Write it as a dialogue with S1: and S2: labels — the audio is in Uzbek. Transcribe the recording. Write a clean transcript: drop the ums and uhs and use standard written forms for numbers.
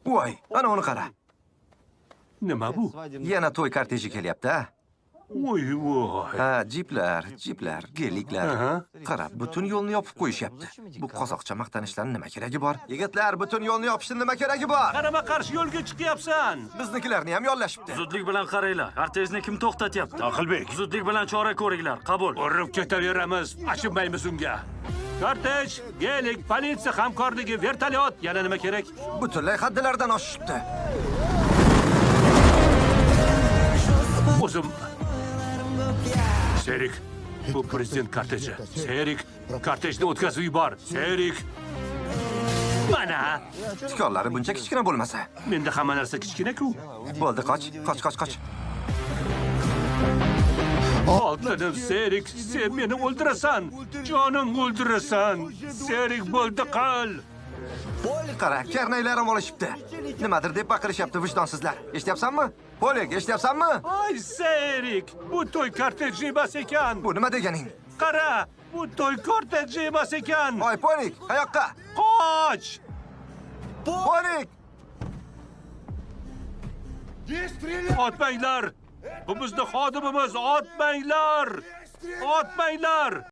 S1: Voy, ana uni qara.
S2: Nima bu?
S1: Yana to'y korteji kelyapti-a?
S2: Voy.
S1: Ha, jiplar, geliklar.
S2: Aha.
S1: Qara, butun yo'lni yopib qo'yishyapti. Bu qozoqcha maqtanishdan nima keragi bor? Yigitlar, butun yo'lni yopishdan nima keragi bor?
S2: Qarama qarshi yo'lga chiqyapsan.
S1: Biznikilarni ham yollashibdi.
S3: Zudlik bilan qaranglar. Kortejni kim to'xtatyapti?
S2: Aqilbek,
S3: Zudlik bilan chora ko'ringlar. Qabul.
S2: urib ketaveramiz. Achinmaymiz unga. Kortej, gelik, politsiya hamkorligi, vertolyot, yana nima kerak?
S1: Butunlay haddilardan oshishibdi.
S2: O'zim Serik, bu prezident korteji. Serik, kortejni o'tkazib yubor. Serik. Mana,
S1: Tikonlari buncha kichkina bo'lmasa.
S2: menda hamma narsa kichkina-ku.
S1: Bo'ldi, qoch.
S2: Oltinim Serik, sen meni o'ldirasan. Jonim o'ldirasan. Serik bo'ldi qal.
S1: Qara, karnaylar ham olishibdi. Nimadir deb baqirishyapti vijdonsizlar. Eshityapsanmi? Polik, eshityapsanmi?
S2: Ay Serik, bu to'y korteji emas ekan.
S1: Bu nima deganing?
S2: Qara, bu to'y korteji emas ekan.
S1: Voy, Polik, qayoqqa?
S2: Qoch!
S1: Polik!
S2: Otmanglar! Bu bizni xodimimiz, otmanglar! Otmanglar!